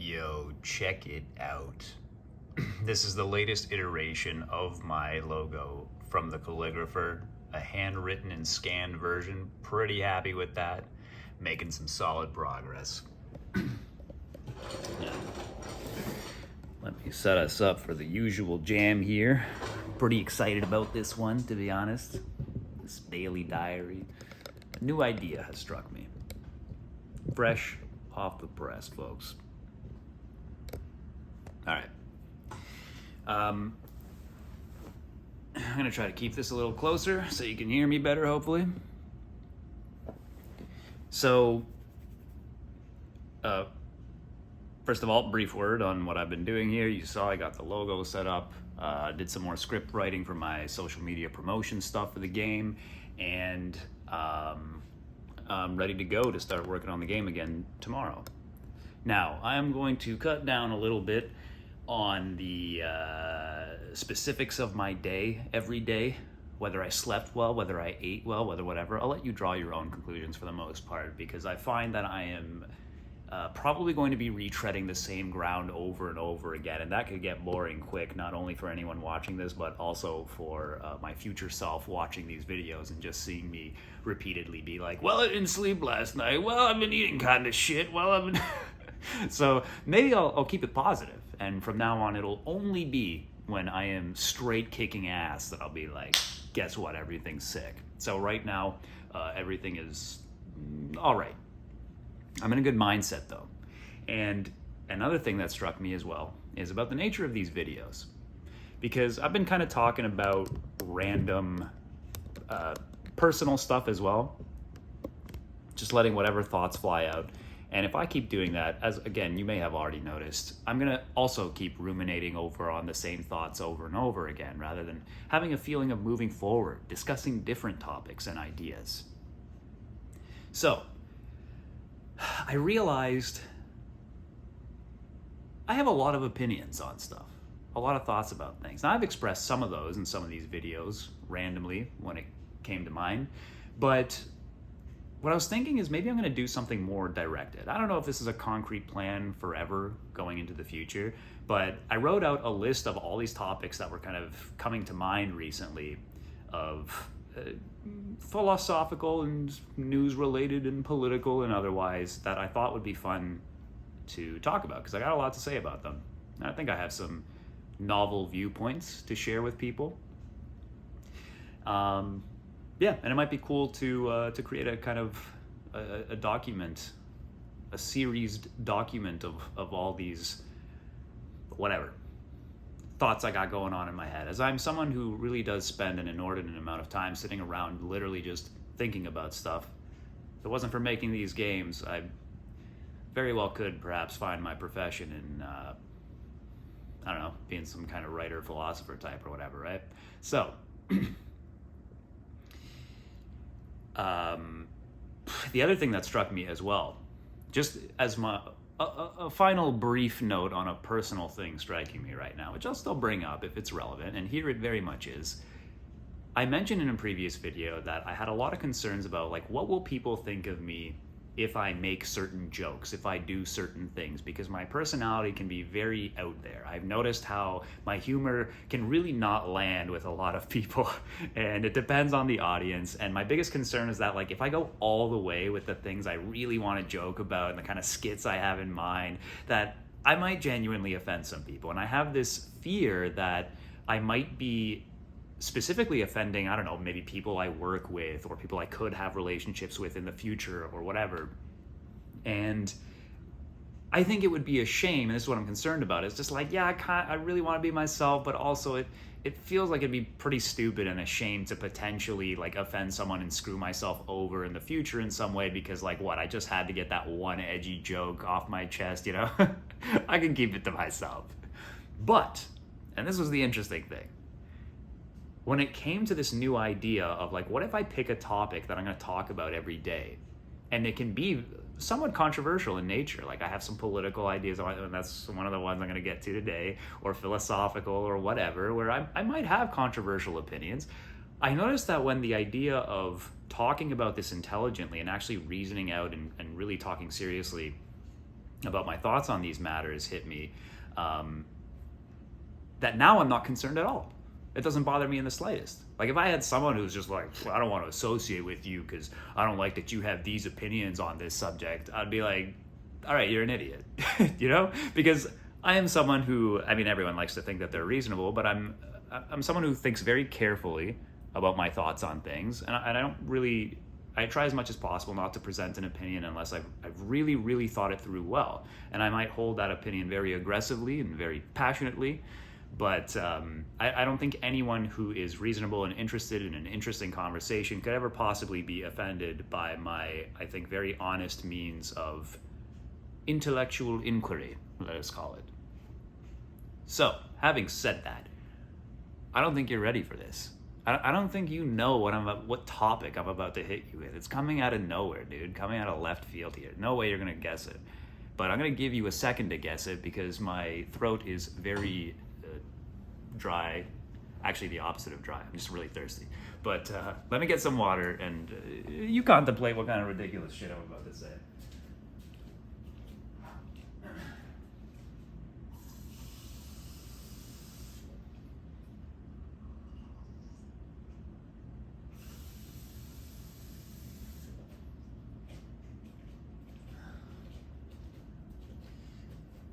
Yo, check it out. This is the latest iteration of my logo from the calligrapher, a handwritten and scanned version. Pretty happy with that. Making some solid progress. Yeah. Let me set us up for the usual jam here. Pretty excited about this one, to be honest. This daily diary. A new idea has struck me. Fresh off the press, folks. All right. I'm gonna try to keep this a little closer so you can hear me better, hopefully. So, first of all, brief word on what I've been doing here. You saw I got the logo set up, did some more script writing for my social media promotion stuff for the game, and I'm ready to go to start working on the game again tomorrow. Now, I am going to cut down a little bit on the specifics of my day every day, whether I slept well, whether I ate well, whether whatever. I'll let you draw your own conclusions for the most part, because I find that I am probably going to be retreading the same ground over and over again, and that could get boring quick, not only for anyone watching this, but also for my future self watching these videos and just seeing me repeatedly be like, well, I didn't sleep last night, well, I've been eating kind of shit, well, I've been... So maybe I'll keep it positive, and from now on it'll only be when I am straight kicking ass that I'll be like, guess what, everything's sick. So right now, everything is all right. I'm in a good mindset though. And another thing that struck me as well is about the nature of these videos. Because I've been kind of talking about random personal stuff as well. Just letting whatever thoughts fly out. And if I keep doing that, as again, you may have already noticed, I'm going to also keep ruminating over on the same thoughts over and over again, rather than having a feeling of moving forward, discussing different topics and ideas. So, I realized I have a lot of opinions on stuff, a lot of thoughts about things. Now, I've expressed some of those in some of these videos randomly when it came to mind, but what I was thinking is maybe I'm going to do something more directed. I don't know if this is a concrete plan forever going into the future, but I wrote out a list of all these topics that were kind of coming to mind recently, of philosophical and news-related and political and otherwise, that I thought would be fun to talk about, because I got a lot to say about them. And I think I have some novel viewpoints to share with people. Yeah, and it might be cool to create a kind of a document, a series document of all these, whatever, thoughts I got going on in my head. As I'm someone who really does spend an inordinate amount of time sitting around literally just thinking about stuff. If it wasn't for making these games, I very well could perhaps find my profession in, I don't know, being some kind of writer, philosopher type or whatever, right? So... the other thing that struck me as well, just as a final brief note on a personal thing striking me right now, which I'll still bring up if it's relevant, and here it very much is. I mentioned in a previous video that I had a lot of concerns about, like, what will people think of me if I make certain jokes, if I do certain things, because my personality can be very out there. I've noticed how my humor can really not land with a lot of people, and it depends on the audience. And my biggest concern is that, like, if I go all the way with the things I really want to joke about and the kind of skits I have in mind, that I might genuinely offend some people. And I have this fear that I might be specifically offending, I don't know, maybe people I work with or people I could have relationships with in the future or whatever. And I think it would be a shame, and this is what I'm concerned about. It's just like, yeah, I really want to be myself, but also it feels like it'd be pretty stupid and a shame to potentially, like, offend someone and screw myself over in the future in some way, because, like, what, I just had to get that one edgy joke off my chest, you know? I can keep it to myself. But, and this was the interesting thing, when it came to this new idea of, like, what if I pick a topic that I'm going to talk about every day, and it can be somewhat controversial in nature, like I have some political ideas, and that's one of the ones I'm going to get to today, or philosophical or whatever, where I might have controversial opinions. I noticed that when the idea of talking about this intelligently and actually reasoning out and really talking seriously about my thoughts on these matters hit me, that now I'm not concerned at all. It doesn't bother me in the slightest. Like if I had someone who's just like, well, I don't want to associate with you because I don't like that you have these opinions on this subject, I'd be like, all right, you're an idiot, you know? Because I am someone who, I mean, everyone likes to think that they're reasonable, but I'm someone who thinks very carefully about my thoughts on things, and I don't really, I try as much as possible not to present an opinion unless I've really, really thought it through well. And I might hold that opinion very aggressively and very passionately, but I don't think anyone who is reasonable and interested in an interesting conversation could ever possibly be offended by my, I think, very honest means of intellectual inquiry, let us call it. So, having said that, I don't think you're ready for this. I don't think you know what topic I'm about to hit you with. It's coming out of nowhere, dude. Coming out of left field here. No way you're gonna guess it. But I'm gonna give you a second to guess it because my throat is very dry. Actually, the opposite of dry. I'm just really thirsty. But let me get some water and you contemplate what kind of ridiculous shit I'm about to say.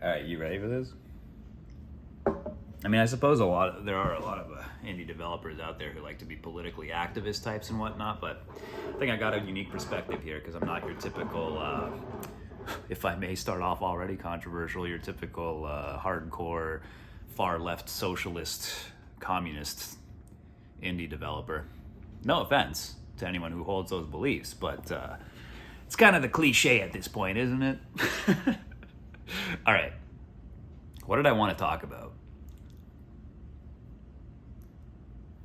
All right, you ready for this? I mean, I suppose there are a lot of indie developers out there who like to be politically activist types and whatnot, but I think I got a unique perspective here because I'm not your typical, if I may start off already controversial, your typical hardcore, far left socialist, communist indie developer. No offense to anyone who holds those beliefs, but it's kind of the cliche at this point, isn't it? All right, what did I want to talk about?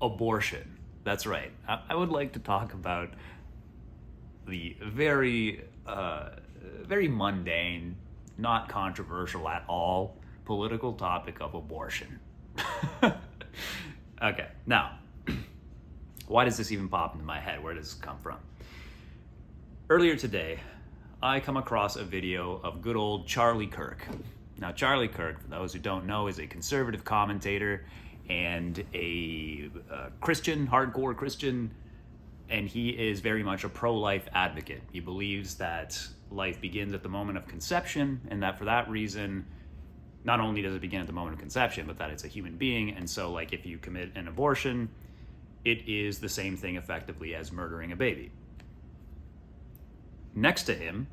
Abortion. That's right. I would like to talk about the very, very mundane, not controversial at all, political topic of abortion. Okay, now, why does this even pop into my head? Where does this come from? Earlier today, I come across a video of good old Charlie Kirk. Now, Charlie Kirk, for those who don't know, is a conservative commentator and a Christian, hardcore Christian, and he is very much a pro-life advocate. He believes that life begins at the moment of conception, and that for that reason, not only does it begin at the moment of conception, but that it's a human being, and so like if you commit an abortion, it is the same thing effectively as murdering a baby. Next to him,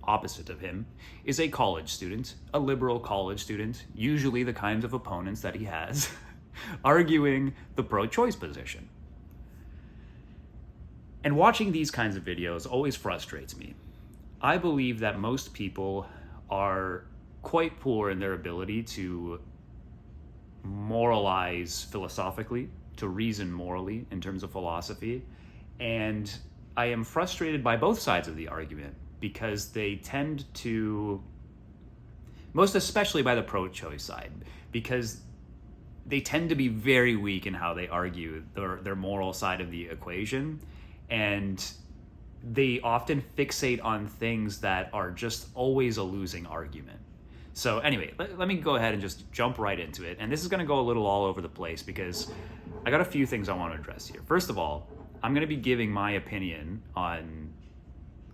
opposite of him, is a college student, a liberal college student, usually the kinds of opponents that he has, arguing the pro-choice position. And watching these kinds of videos always frustrates me. I believe that most people are quite poor in their ability to moralize philosophically, to reason morally in terms of philosophy, and I am frustrated by both sides of the argument because they tend to, most especially by the pro-choice side, because they tend to be very weak in how they argue their moral side of the equation, and they often fixate on things that are just always a losing argument. So anyway, let me go ahead and just jump right into it, and this is going to go a little all over the place because I got a few things I want to address here. First of all, I'm going to be giving my opinion on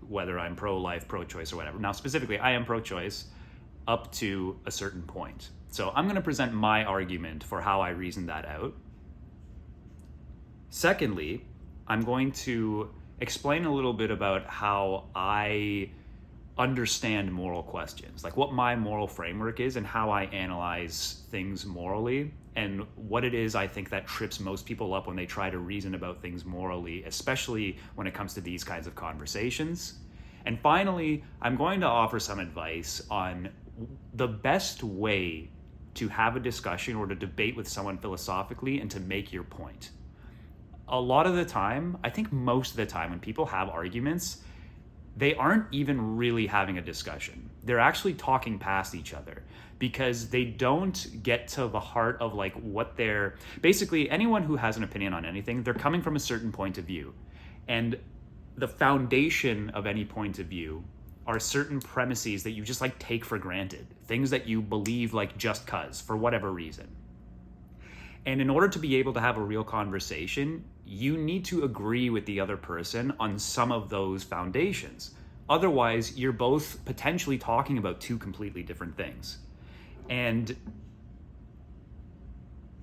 whether I'm pro-life, pro-choice, or whatever. Now, specifically, I am pro-choice up to a certain point. So I'm going to present my argument for how I reasoned that out. Secondly, I'm going to explain a little bit about how I understand moral questions, like what my moral framework is and how I analyze things morally, and what it is I think that trips most people up when they try to reason about things morally, especially when it comes to these kinds of conversations. And finally, I'm going to offer some advice on the best way to have a discussion or to debate with someone philosophically and to make your point. A lot of the time, I think most of the time when people have arguments, they aren't even really having a discussion. They're actually talking past each other because they don't get to the heart of like what they're, basically anyone who has an opinion on anything, they're coming from a certain point of view. And the foundation of any point of view are certain premises that you just like take for granted, things that you believe like just cuz for whatever reason. And in order to be able to have a real conversation, you need to agree with the other person on some of those foundations. Otherwise, you're both potentially talking about two completely different things. And,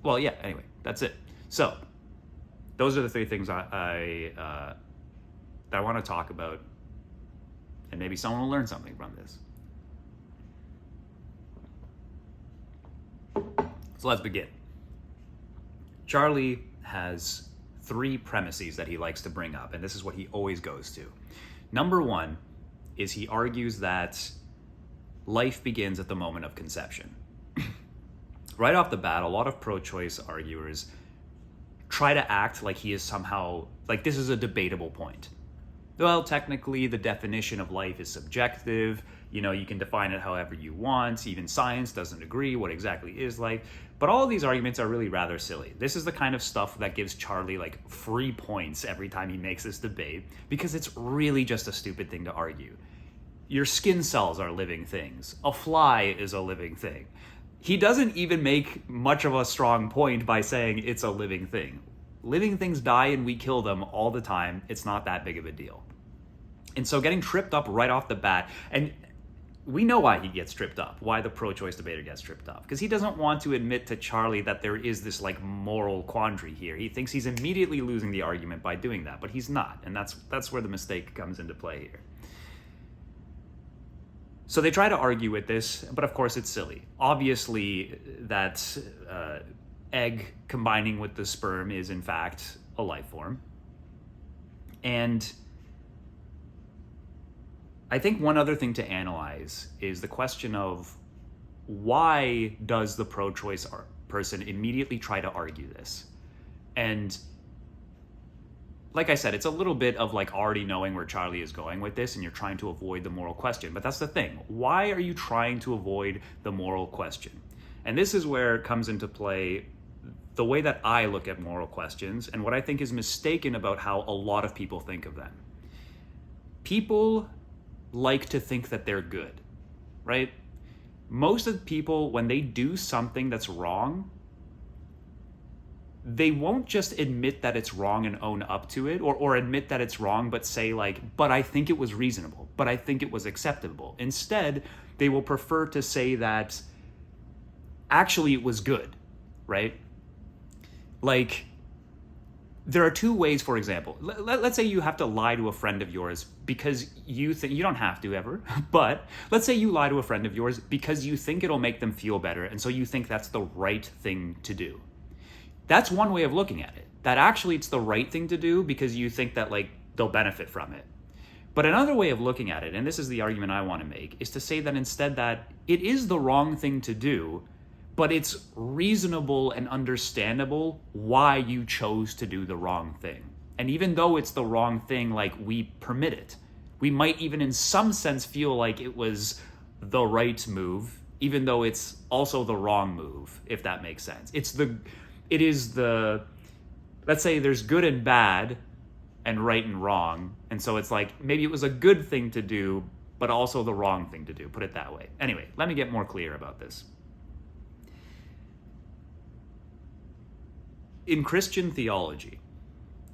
well, yeah, anyway, that's it. So, those are the three things that I want to talk about. And maybe someone will learn something from this. So let's begin. Charlie has three premises that he likes to bring up, and this is what he always goes to. Number one is he argues that life begins at the moment of conception. Right off the bat, a lot of pro-choice arguers try to act like he is somehow, like this is a debatable point. Well, technically, the definition of life is subjective. You know, you can define it however you want. Even science doesn't agree what exactly is life. But all of these arguments are really rather silly. This is the kind of stuff that gives Charlie like free points every time he makes this debate, because it's really just a stupid thing to argue. Your skin cells are living things. A fly is a living thing. He doesn't even make much of a strong point by saying it's a living thing. Living things die and we kill them all the time. It's not that big of a deal. And so getting tripped up right off the bat, and we know why he gets tripped up, why the pro-choice debater gets tripped up, because he doesn't want to admit to Charlie that there is this like moral quandary here. He thinks he's immediately losing the argument by doing that, but he's not. And that's where the mistake comes into play here. So they try to argue with this, but of course it's silly. Obviously that egg combining with the sperm is in fact a life form. And I think one other thing to analyze is the question of why does the pro-choice person immediately try to argue this? And like I said, it's a little bit of like already knowing where Charlie is going with this and you're trying to avoid the moral question. But that's the thing. Why are you trying to avoid the moral question? And this is where it comes into play the way that I look at moral questions and what I think is mistaken about how a lot of people think of them. People like to think that they're good, right? Most of the people, when they do something that's wrong, they won't just admit that it's wrong and own up to it, or admit that it's wrong, but say like, but I think it was reasonable, but I think it was acceptable. Instead, they will prefer to say that actually it was good, right? Like, there are two ways, for example. Let's say you have to lie to a friend of yours because you think, you don't have to ever, but let's say you lie to a friend of yours because you think it'll make them feel better, and so you think that's the right thing to do. That's one way of looking at it. That actually it's the right thing to do because you think that like they'll benefit from it. But another way of looking at it, and this is the argument I want to make, is to say that instead that it is the wrong thing to do, but it's reasonable and understandable why you chose to do the wrong thing. And even though it's the wrong thing, like we permit it. We might even in some sense feel like it was the right move, even though it's also the wrong move, if that makes sense. Let's say there's good and bad and right and wrong. And so it's like, maybe it was a good thing to do, but also the wrong thing to do, put it that way. Anyway, let me get more clear about this. In Christian theology,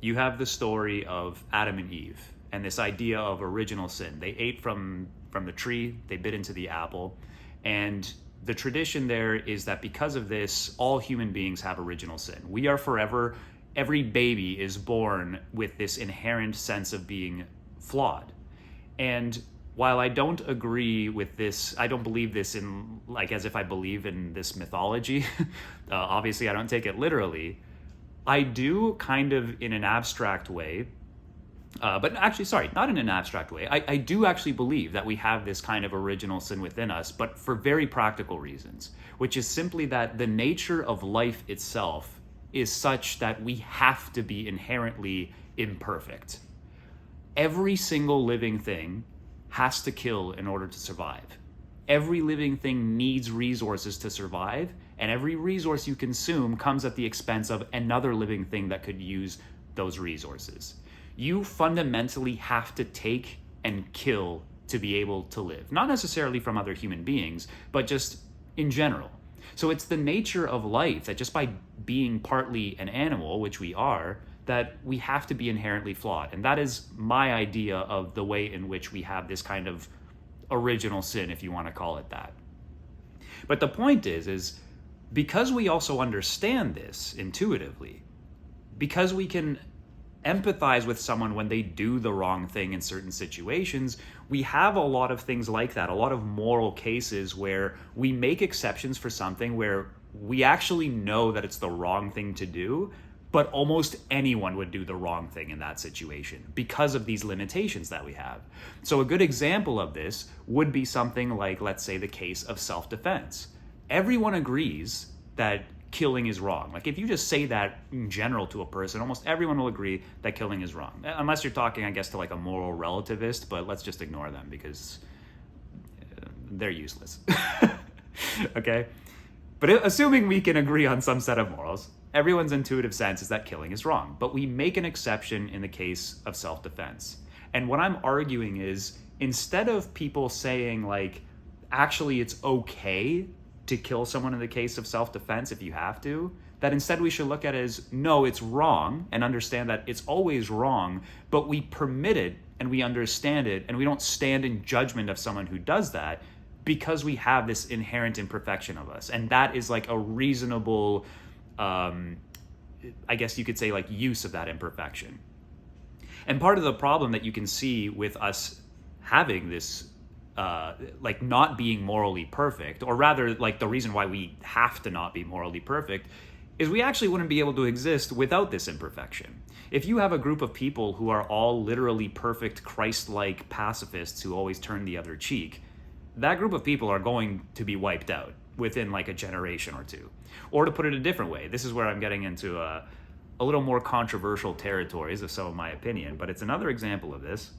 you have the story of Adam and Eve and this idea of original sin. They ate from the tree, they bit into the apple, and the tradition there is that because of this, all human beings have original sin. We are forever, every baby is born with this inherent sense of being flawed. And while I don't agree with this, I don't believe this in, like, as if I believe in this mythology, obviously I don't take it literally, I do kind of in an abstract way, but actually, sorry, not in an abstract way. I do actually believe that we have this kind of original sin within us, but for very practical reasons, which is simply that the nature of life itself is such that we have to be inherently imperfect. Every single living thing has to kill in order to survive. Every living thing needs resources to survive, and every resource you consume comes at the expense of another living thing that could use those resources. You fundamentally have to take and kill to be able to live. Not necessarily from other human beings, but just in general. So it's the nature of life that just by being partly an animal, which we are, that we have to be inherently flawed. And that is my idea of the way in which we have this kind of original sin, if you want to call it that. But the point is because we also understand this intuitively, because we can empathize with someone when they do the wrong thing in certain situations, we have a lot of things like that, a lot of moral cases where we make exceptions for something where we actually know that it's the wrong thing to do, but almost anyone would do the wrong thing in that situation because of these limitations that we have. So a good example of this would be something like, let's say, the case of self-defense. Everyone agrees that killing is wrong. Like if you just say that in general to a person, almost everyone will agree that killing is wrong. Unless you're talking, I guess, to like a moral relativist, but let's just ignore them because they're useless. Okay? But assuming we can agree on some set of morals, everyone's intuitive sense is that killing is wrong. But we make an exception in the case of self-defense. And what I'm arguing is, instead of people saying like, actually it's okay to kill someone in the case of self-defense if you have to, that instead we should look at it as, no, it's wrong, and understand that it's always wrong, but we permit it and we understand it, and we don't stand in judgment of someone who does that because we have this inherent imperfection of us. And that is like a reasonable, I guess you could say, like, use of that imperfection. And part of the problem that you can see with us having this like not being morally perfect, or rather like the reason why we have to not be morally perfect, is we actually wouldn't be able to exist without this imperfection. If you have a group of people who are all literally perfect Christ-like pacifists who always turn the other cheek, that group of people are going to be wiped out within like a generation or two. Or to put it a different way, this is where I'm getting into a little more controversial territories of some of my opinion, but it's another example of this.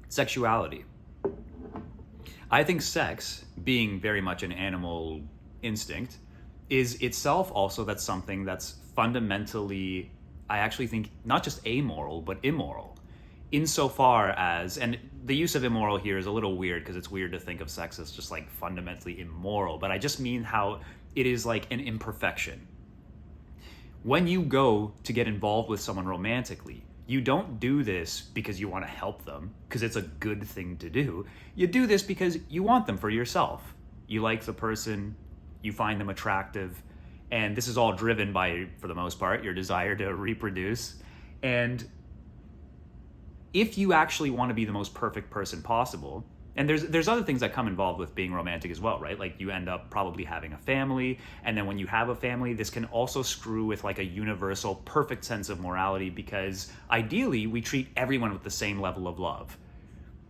Sexuality. I think sex, being very much an animal instinct, is itself also that's something that's fundamentally, I actually think, not just amoral, but immoral. Insofar as, and the use of immoral here is a little weird because it's weird to think of sex as just like fundamentally immoral, but I just mean how it is like an imperfection. When you go to get involved with someone romantically, you don't do this because you want to help them, because it's a good thing to do. You do this because you want them for yourself. You like the person, you find them attractive, and this is all driven by, for the most part, your desire to reproduce. And if you actually want to be the most perfect person possible, and there's other things that come involved with being romantic as well, right? Like you end up probably having a family, and then when you have a family, this can also screw with like a universal perfect sense of morality, because ideally we treat everyone with the same level of love.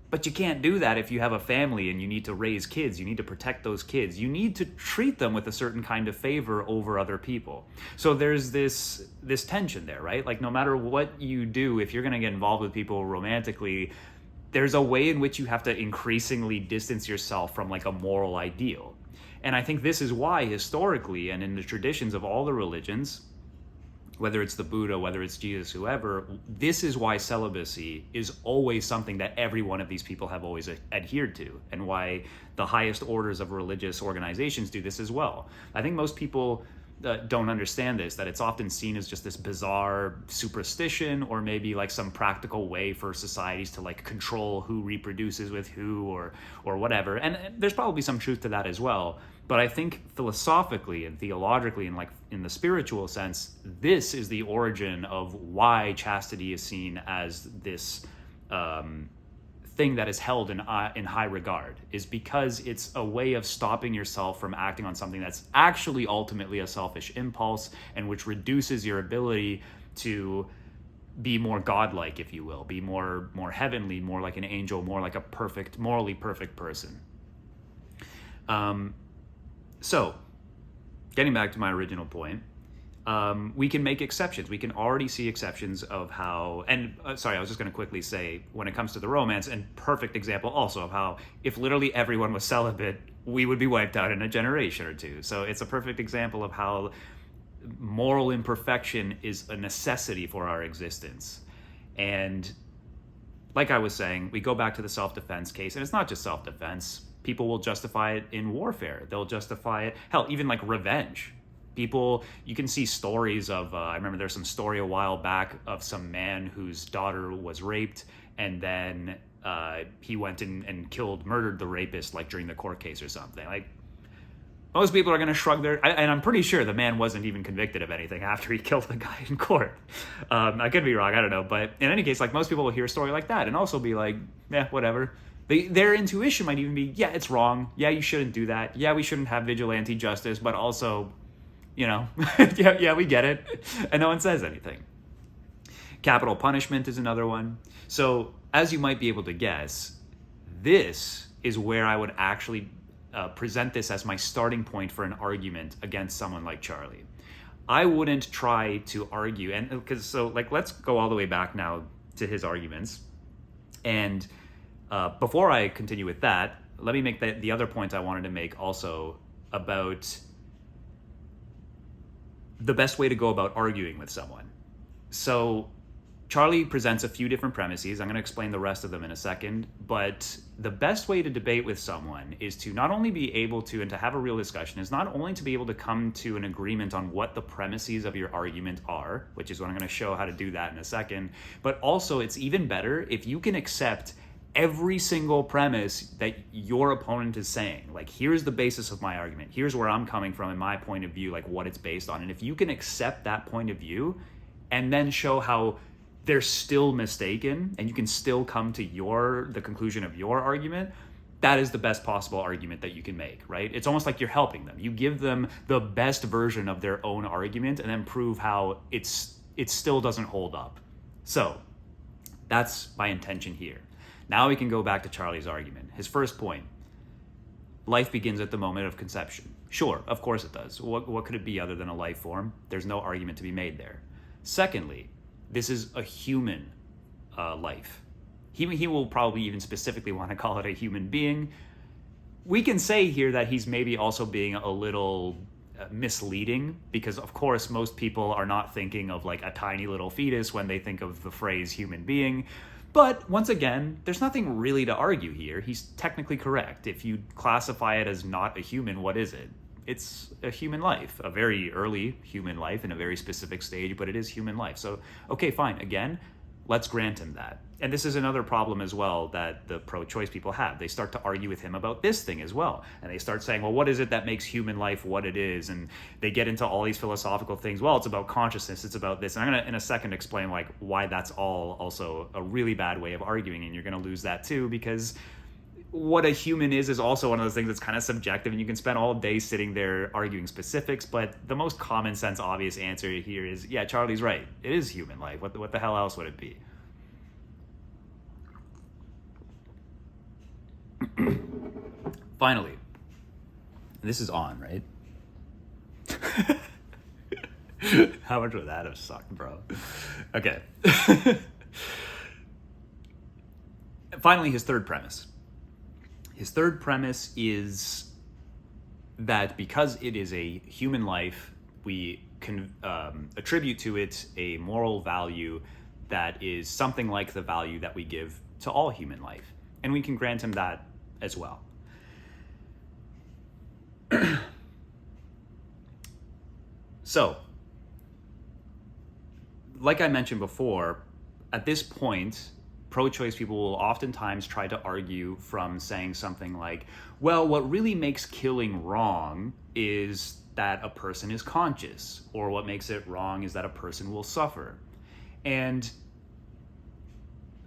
But you can't do that if you have a family and you need to raise kids, you need to protect those kids. You need to treat them with a certain kind of favor over other people. So there's this tension there, right? Like no matter what you do, if you're going to get involved with people romantically, there's a way in which you have to increasingly distance yourself from like a moral ideal. And I think this is why historically and in the traditions of all the religions, whether it's the Buddha, whether it's Jesus, whoever, this is why celibacy is always something that every one of these people have always adhered to, and why the highest orders of religious organizations do this as well. I think most people don't understand this, that it's often seen as just this bizarre superstition, or maybe like some practical way for societies to like control who reproduces with who, or whatever. And there's probably some truth to that as well. But I think philosophically and theologically and like in the spiritual sense, this is the origin of why chastity is seen as this thing that is held in high regard, is because it's a way of stopping yourself from acting on something that's actually ultimately a selfish impulse, and which reduces your ability to be more godlike, if you will, be more heavenly, more like an angel, more like a perfect, morally perfect person. So, getting back to my original point, we can make exceptions. We can already see exceptions of how, and sorry, I was just going to quickly say, when it comes to the romance, and perfect example also of how if literally everyone was celibate, we would be wiped out in a generation or two. So it's a perfect example of how moral imperfection is a necessity for our existence. And like I was saying, we go back to the self-defense case, and it's not just self-defense. People will justify it in warfare. They'll justify it, hell, even like revenge. People, you can see stories of, I remember there's some story a while back of some man whose daughter was raped, and then he went and murdered the rapist, like during the court case or something. Like, most people are going to shrug their, and I'm pretty sure the man wasn't even convicted of anything after he killed the guy in court. I could be wrong, I don't know. But in any case, like, most people will hear a story like that and also be like, yeah, whatever. Their intuition might even be, yeah, it's wrong. Yeah, you shouldn't do that. Yeah, we shouldn't have vigilante justice, but also, you know, yeah, we get it. And no one says anything. Capital punishment is another one. So, as you might be able to guess, this is where I would actually present this as my starting point for an argument against someone like Charlie. I wouldn't try to argue, and because let's go all the way back now to his arguments. And before I continue with that, let me make the other point I wanted to make also about the best way to go about arguing with someone. So Charlie presents a few different premises. I'm going to explain the rest of them in a second, but the best way to debate with someone is to not only be able to, and to have a real discussion, is not only to be able to come to an agreement on what the premises of your argument are, which is what I'm going to show how to do that in a second, but also it's even better if you can accept every single premise that your opponent is saying. Like, here's the basis of my argument. Here's where I'm coming from in my point of view, like what it's based on. And if you can accept that point of view and then show how they're still mistaken and you can still come to the conclusion of your argument, that is the best possible argument that you can make, right? It's almost like you're helping them. You give them the best version of their own argument and then prove how it still doesn't hold up. So that's my intention here. Now we can go back to Charlie's argument. His first point: life begins at the moment of conception. Sure, of course it does. What could it be other than a life form? There's no argument to be made there. Secondly, this is a human life. He will probably even specifically want to call it a human being. We can say here that he's maybe also being a little misleading, because of course most people are not thinking of like a tiny little fetus when they think of the phrase human being. But once again, there's nothing really to argue here. He's technically correct. If you classify it as not a human, what is it? It's a human life, a very early human life in a very specific stage, but it is human life. So, okay, fine. Again, let's grant him that. And this is another problem as well that the pro-choice people have. They start to argue with him about this thing as well. And they start saying, well, what is it that makes human life what it is? And they get into all these philosophical things. Well, it's about consciousness. It's about this. And I'm going to, in a second, explain like why that's all also a really bad way of arguing. And you're going to lose that too, because what a human is also one of those things that's kind of subjective, and you can spend all day sitting there arguing specifics. But the most common sense, obvious answer here is, yeah, Charlie's right. It is human life. What the hell else would it be? Finally, this is on, right? How much would that have sucked, bro? Okay. Finally, his third premise. His third premise is that because it is a human life, we can attribute to it a moral value that is something like the value that we give to all human life. And we can grant him that as well. So, like I mentioned before, at this point, pro-choice people will oftentimes try to argue from saying something like, well, what really makes killing wrong is that a person is conscious, or what makes it wrong is that a person will suffer. And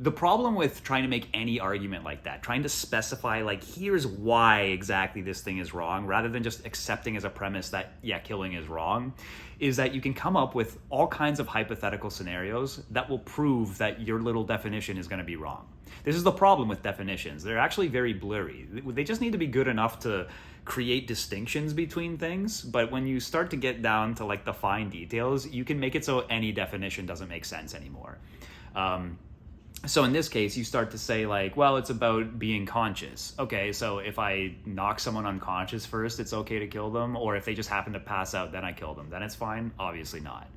the problem with trying to make any argument like that, trying to specify like, here's why exactly this thing is wrong, rather than just accepting as a premise that, yeah, killing is wrong, is that you can come up with all kinds of hypothetical scenarios that will prove that your little definition is going to be wrong. This is the problem with definitions. They're actually very blurry. They just need to be good enough to create distinctions between things, but when you start to get down to like the fine details, you can make it so any definition doesn't make sense anymore. So in this case, you start to say like, well, it's about being conscious. Okay, so if I knock someone unconscious first, it's okay to kill them? Or if they just happen to pass out, then I kill them, then it's fine? Obviously not.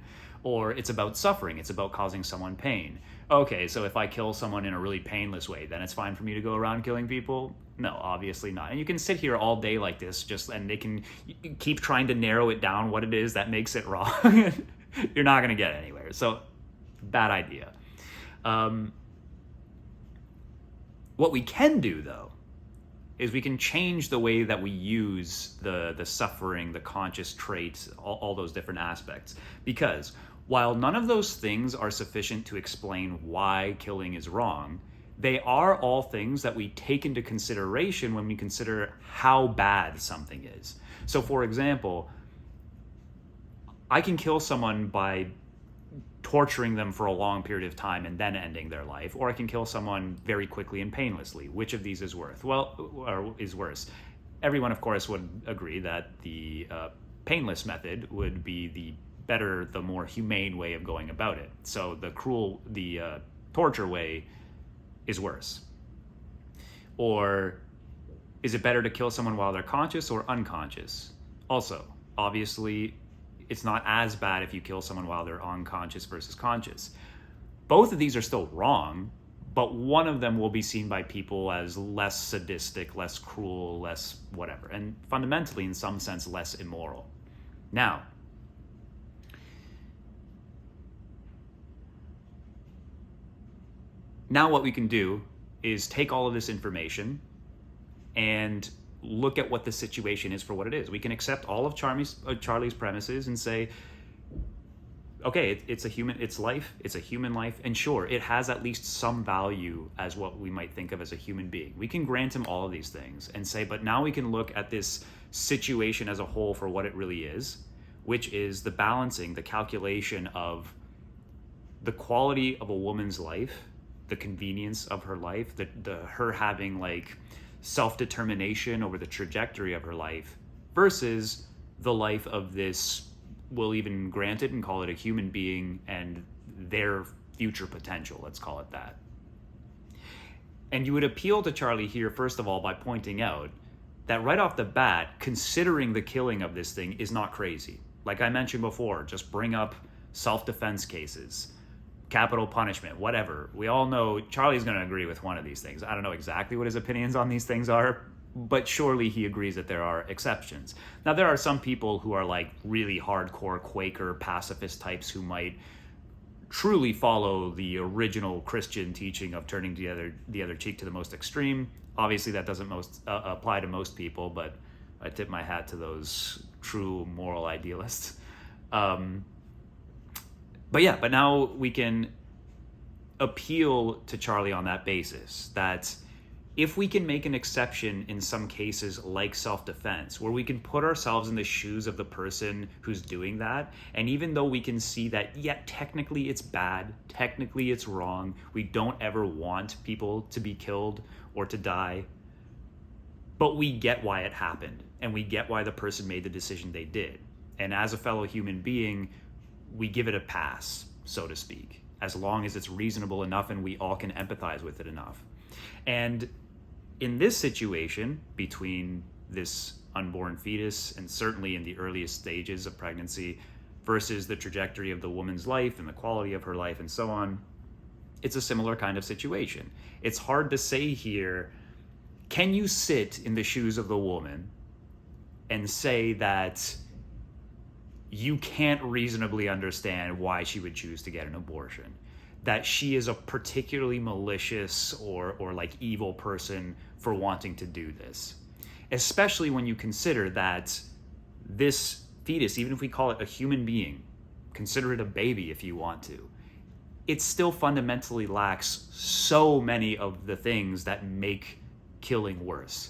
Or it's about suffering. It's about causing someone pain. Okay, so if I kill someone in a really painless way, then it's fine for me to go around killing people? No, obviously not. And you can sit here all day like this, and they can keep trying to narrow it down what it is that makes it wrong. You're not going to get anywhere. So, bad idea. What we can do, though, is we can change the way that we use the suffering, the conscious traits, all those different aspects. Because while none of those things are sufficient to explain why killing is wrong, they are all things that we take into consideration when we consider how bad something is. So, for example, I can kill someone by torturing them for a long period of time and then ending their life, or I can kill someone very quickly and painlessly. Which of these is worse? Or is worse? Everyone, of course, would agree that the painless method would be the better, the more humane way of going about it. So the torture way is worse. Or is it better to kill someone while they're conscious or unconscious? Also, obviously, it's not as bad if you kill someone while they're unconscious versus conscious. Both of these are still wrong, but one of them will be seen by people as less sadistic, less cruel, less whatever, and fundamentally, in some sense, less immoral. Now what we can do is take all of this information and look at what the situation is for what it is. We can accept all of Charlie's premises and say, okay, it's a human life, and sure, it has at least some value as what we might think of as a human being. We can grant him all of these things and say, but now we can look at this situation as a whole for what it really is, which is the balancing, the calculation of the quality of a woman's life, the convenience of her life, her having like self-determination over the trajectory of her life versus the life of this, we'll even grant it and call it a human being, and their future potential, let's call it that. And you would appeal to Charlie here, first of all, by pointing out that right off the bat, considering the killing of this thing is not crazy. Like I mentioned before, just bring up self-defense cases, capital punishment, whatever. We all know Charlie's going to agree with one of these things. I don't know exactly what his opinions on these things are, but surely he agrees that there are exceptions. Now, there are some people who are like really hardcore Quaker pacifist types who might truly follow the original Christian teaching of turning the other cheek to the most extreme. Obviously, that doesn't apply to most people, but I tip my hat to those true moral idealists. But now we can appeal to Charlie on that basis, that if we can make an exception in some cases like self-defense, where we can put ourselves in the shoes of the person who's doing that, and even though we can see that, technically it's bad, technically it's wrong, we don't ever want people to be killed or to die, but we get why it happened, and we get why the person made the decision they did. And as a fellow human being, we give it a pass, so to speak, as long as it's reasonable enough and we all can empathize with it enough. And in this situation, between this unborn fetus and certainly in the earliest stages of pregnancy versus the trajectory of the woman's life and the quality of her life and so on, it's a similar kind of situation. It's hard to say here, can you sit in the shoes of the woman and say that you can't reasonably understand why she would choose to get an abortion, that she is a particularly malicious or like evil person for wanting to do this, especially when you consider that this fetus, even if we call it a human being, consider it a baby if you want to, it still fundamentally lacks so many of the things that make killing worse.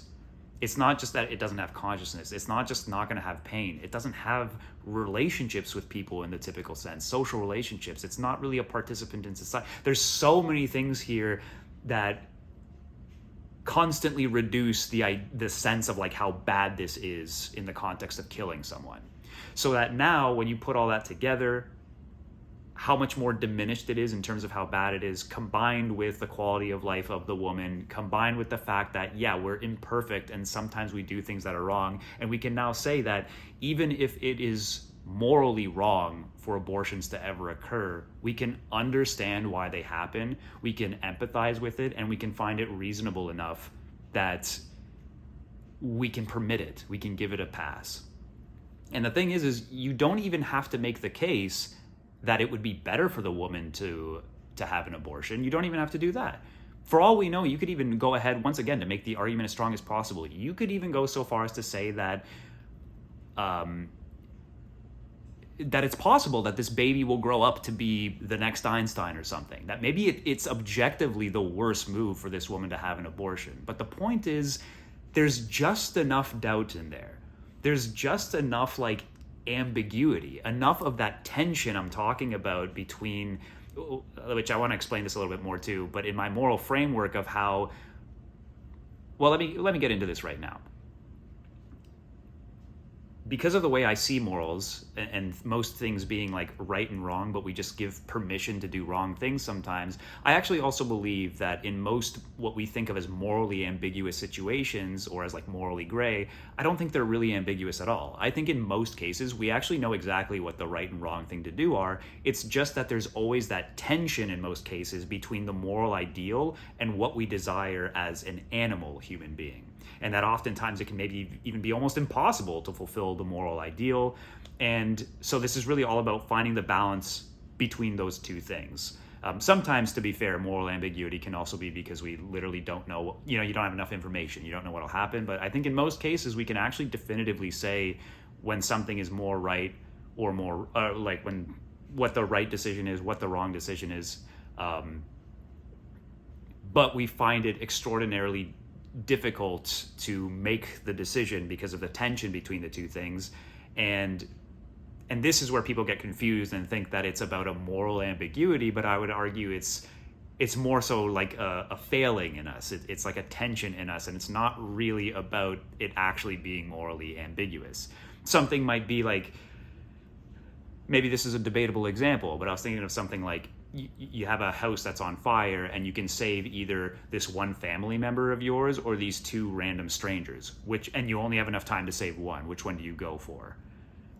It's not just that it doesn't have consciousness. It's not just not going to have pain. It doesn't have relationships with people in the typical sense, social relationships. It's not really a participant in society. There's so many things here that constantly reduce the sense of like how bad this is in the context of killing someone. So that now when you put all that together, how much more diminished it is in terms of how bad it is, combined with the quality of life of the woman, combined with the fact that, we're imperfect and sometimes we do things that are wrong. And we can now say that even if it is morally wrong for abortions to ever occur, we can understand why they happen, we can empathize with it, and we can find it reasonable enough that we can permit it, we can give it a pass. And the thing is you don't even have to make the case that it would be better for the woman to have an abortion. You don't even have to do that. For all we know, you could even go ahead, once again, to make the argument as strong as possible. You could even go so far as to say that that it's possible that this baby will grow up to be the next Einstein or something. That maybe it's objectively the worst move for this woman to have an abortion. But the point is, there's just enough doubt in there. There's just enough like ambiguity, enough of that tension I'm talking about between, which I want to explain this a little bit more too, but in my moral framework of how, well, let me get into this right now. Because of the way I see morals, and most things being like right and wrong, but we just give permission to do wrong things sometimes, I actually also believe that in most what we think of as morally ambiguous situations, or as like morally gray, I don't think they're really ambiguous at all. I think in most cases, we actually know exactly what the right and wrong thing to do are. It's just that there's always that tension in most cases between the moral ideal and what we desire as an animal human being. And that oftentimes it can maybe even be almost impossible to fulfill the moral ideal. And so this is really all about finding the balance between those two things. Sometimes, to be fair, moral ambiguity can also be because we literally don't know, you don't have enough information, you don't know what'll happen. But I think in most cases, we can actually definitively say when something is more right or more, like when what the right decision is, what the wrong decision is. But we find it extraordinarily difficult to make the decision because of the tension between the two things, and this is where people get confused and think that it's about a moral ambiguity, but I would argue it's more so like a failing in us. It's like a tension in us, and it's not really about it actually being morally ambiguous. Something might be like, maybe this is a debatable example, but I was thinking of something like, you have a house that's on fire and you can save either this one family member of yours or these two random strangers, and you only have enough time to save one. Which one do you go for?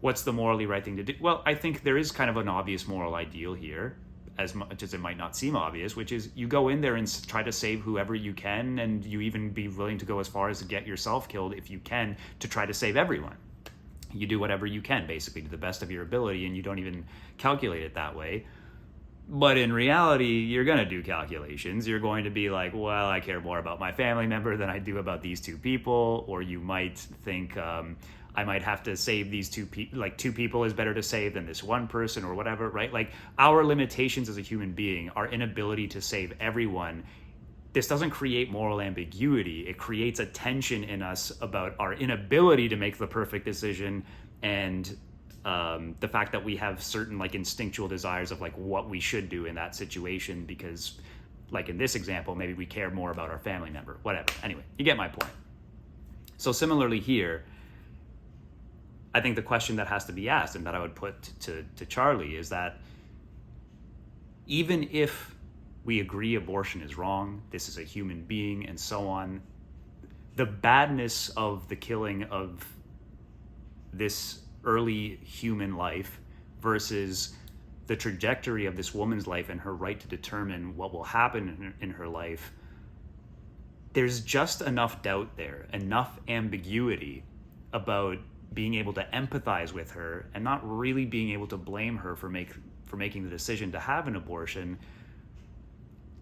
What's the morally right thing to do? Well, I think there is kind of an obvious moral ideal here, as much as it might not seem obvious, which is you go in there and try to save whoever you can, and you even be willing to go as far as to get yourself killed if you can to try to save everyone. You do whatever you can, basically, to the best of your ability, and you don't even calculate it that way. But in reality, you're going to do calculations. You're going to be like, well, I care more about my family member than I do about these two people. Or you might think, I might have to save these two people, like two people is better to save than this one person or whatever, right? Like our limitations as a human being, our inability to save everyone, this doesn't create moral ambiguity. It creates a tension in us about our inability to make the perfect decision, and the fact that we have certain like instinctual desires of like what we should do in that situation, because like in this example, maybe we care more about our family member, whatever. Anyway, you get my point. So similarly here, I think the question that has to be asked, and that I would put to Charlie, is that even if we agree abortion is wrong, this is a human being, and so on, the badness of the killing of this early human life versus the trajectory of this woman's life and her right to determine what will happen in her life, there's just enough doubt there, enough ambiguity about being able to empathize with her and not really being able to blame her for making the decision to have an abortion,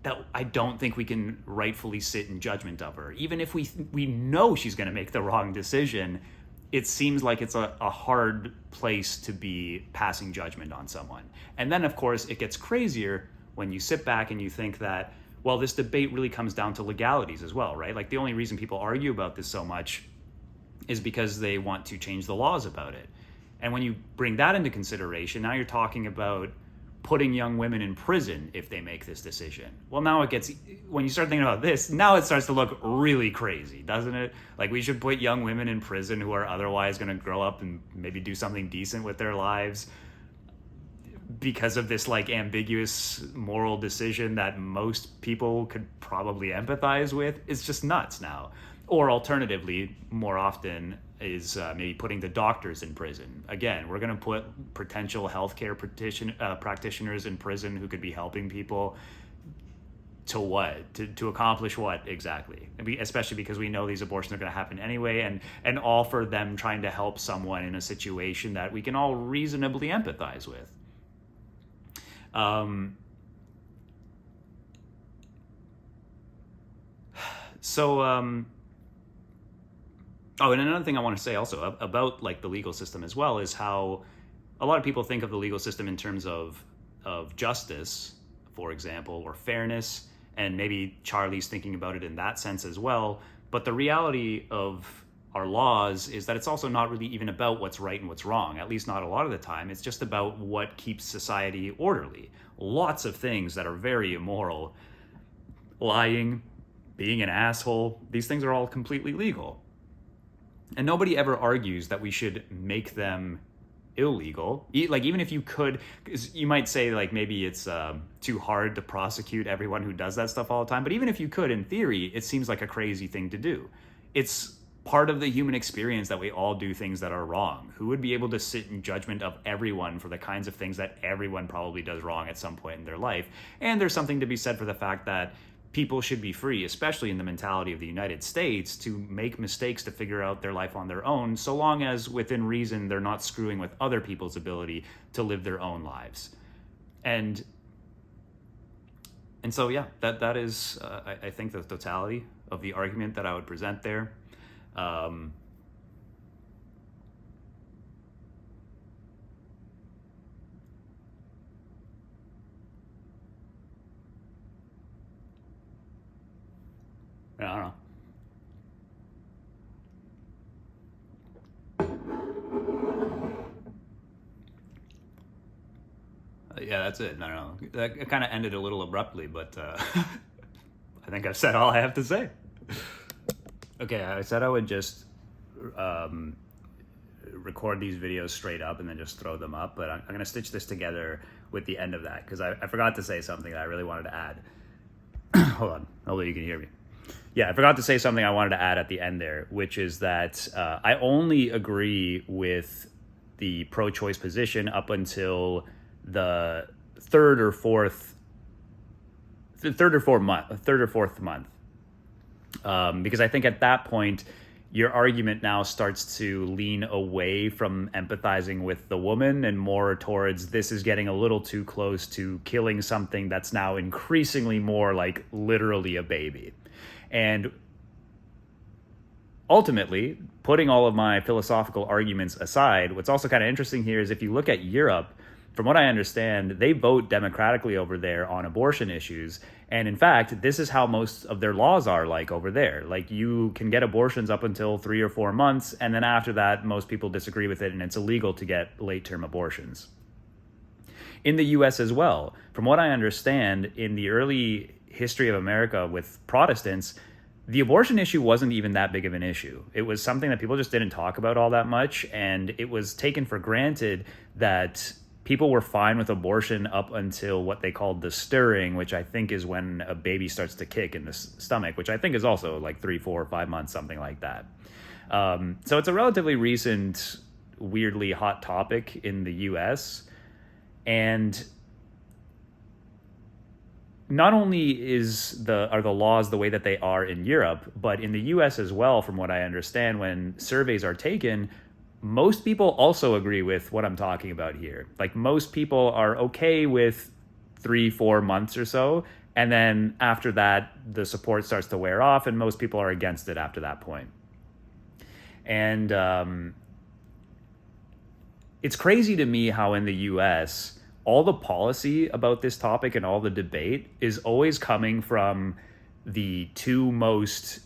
that I don't think we can rightfully sit in judgment of her. Even if we know she's going to make the wrong decision, it seems like it's a hard place to be passing judgment on someone. And then, of course, it gets crazier when you sit back and you think that, well, this debate really comes down to legalities as well, right? Like the only reason people argue about this so much is because they want to change the laws about it. And when you bring that into consideration, now you're talking about putting young women in prison if they make this decision. Well, now when you start thinking about this, now it starts to look really crazy, doesn't it? Like we should put young women in prison who are otherwise going to grow up and maybe do something decent with their lives because of this like ambiguous moral decision that most people could probably empathize with. It's just nuts now. Or alternatively, more often, is maybe putting the doctors in prison. Again, we're going to put potential healthcare practitioners in prison who could be helping people to what? To accomplish what exactly? Especially because we know these abortions are going to happen anyway, and all for them trying to help someone in a situation that we can all reasonably empathize with. Oh, and another thing I want to say also about like the legal system as well is how a lot of people think of the legal system in terms of justice, for example, or fairness, and maybe Charlie's thinking about it in that sense as well. But the reality of our laws is that it's also not really even about what's right and what's wrong, at least not a lot of the time. It's just about what keeps society orderly. Lots of things that are very immoral, lying, being an asshole, these things are all completely legal. And nobody ever argues that we should make them illegal. Like, even if you could, because you might say like maybe it's too hard to prosecute everyone who does that stuff all the time, but even if you could, in theory, it seems like a crazy thing to do. It's part of the human experience that we all do things that are wrong. Who would be able to sit in judgment of everyone for the kinds of things that everyone probably does wrong at some point in their life? And there's something to be said for the fact that people should be free, especially in the mentality of the United States, to make mistakes to figure out their life on their own, so long as within reason they're not screwing with other people's ability to live their own lives. And so, yeah, that is, I think, the totality of the argument that I would present there. I don't know. Yeah, that's it. I don't know. That kind of ended a little abruptly, but I think I've said all I have to say. Okay, I said I would just record these videos straight up and then just throw them up, but I'm going to stitch this together with the end of that, because I forgot to say something that I really wanted to add. Hold on. Hopefully you can hear me. Yeah, I forgot to say something I wanted to add at the end there, which is that I only agree with the pro-choice position up until the third or fourth month, because I think at that point your argument now starts to lean away from empathizing with the woman and more towards this is getting a little too close to killing something that's now increasingly more like literally a baby. And ultimately, putting all of my philosophical arguments aside, what's also kind of interesting here is if you look at Europe, from what I understand, they vote democratically over there on abortion issues. And in fact, this is how most of their laws are like over there. Like, you can get abortions up until 3 or 4 months. And then after that, most people disagree with it and it's illegal to get late-term abortions. In the US as well, from what I understand, in the early history of America with Protestants, the abortion issue wasn't even that big of an issue. It was something that people just didn't talk about all that much. And it was taken for granted that people were fine with abortion up until what they called the stirring, which I think is when a baby starts to kick in the stomach, which I think is also like 3, 4, 5 months, something like that. So it's a relatively recent, weirdly hot topic in the US. And not only are the laws the way that they are in Europe, but in the US as well, from what I understand, when surveys are taken, most people also agree with what I'm talking about here. Like, most people are okay with 3, 4 months or so. And then after that, the support starts to wear off and most people are against it after that point. And it's crazy to me how in the US, all the policy about this topic and all the debate is always coming from the two most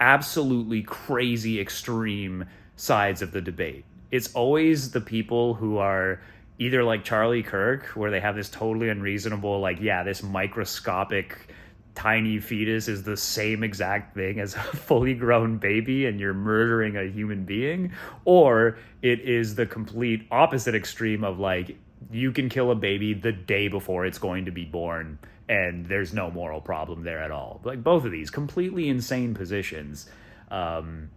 absolutely crazy extreme sides of the debate. It's always the people who are either like Charlie Kirk, where they have this totally unreasonable, like, yeah, this microscopic tiny fetus is the same exact thing as a fully grown baby and you're murdering a human being, or it is the complete opposite extreme of like, you can kill a baby the day before it's going to be born and there's no moral problem there at all. Like, both of these completely insane positions. And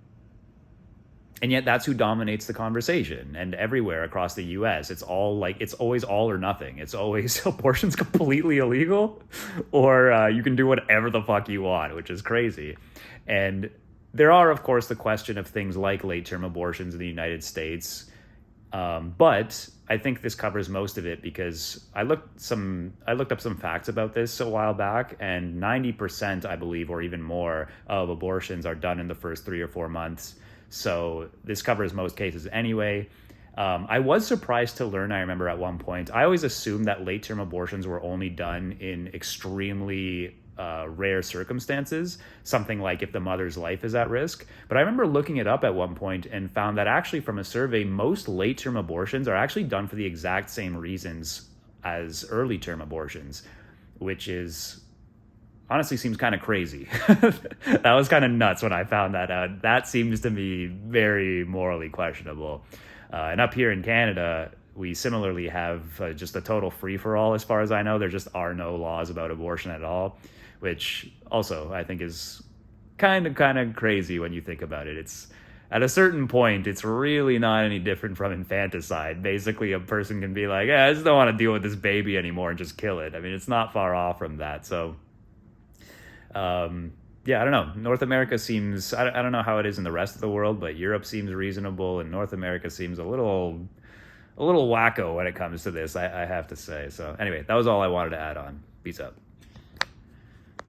yet that's who dominates the conversation. And everywhere across the US, it's always all or nothing. It's always abortion's completely illegal, or you can do whatever the fuck you want, which is crazy. And there are, of course, the question of things like late term abortions in the United States. But I think this covers most of it, because I looked up some facts about this a while back, and 90%, I believe, or even more, of abortions are done in the first 3 or 4 months. So this covers most cases anyway. I was surprised to learn, I remember at one point, I always assumed that late-term abortions were only done in extremely rare circumstances, something like if the mother's life is at risk. But I remember looking it up at one point and found that actually from a survey, most late-term abortions are actually done for the exact same reasons as early-term abortions, which is honestly seems kind of crazy. That was kind of nuts when I found that out. That seems to me very morally questionable. And up here in Canada, we similarly have just a total free-for-all as far as I know. There just are no laws about abortion at all, which also I think is kind of crazy when you think about it. It's at a certain point, it's really not any different from infanticide. Basically, a person can be like, I just don't want to deal with this baby anymore, and just kill it. I mean, it's not far off from that. So yeah, I don't know. North America seems, I don't know how it is in the rest of the world, but Europe seems reasonable, and North America seems a little wacko when it comes to this, I have to say. So anyway, that was all I wanted to add on. Peace out.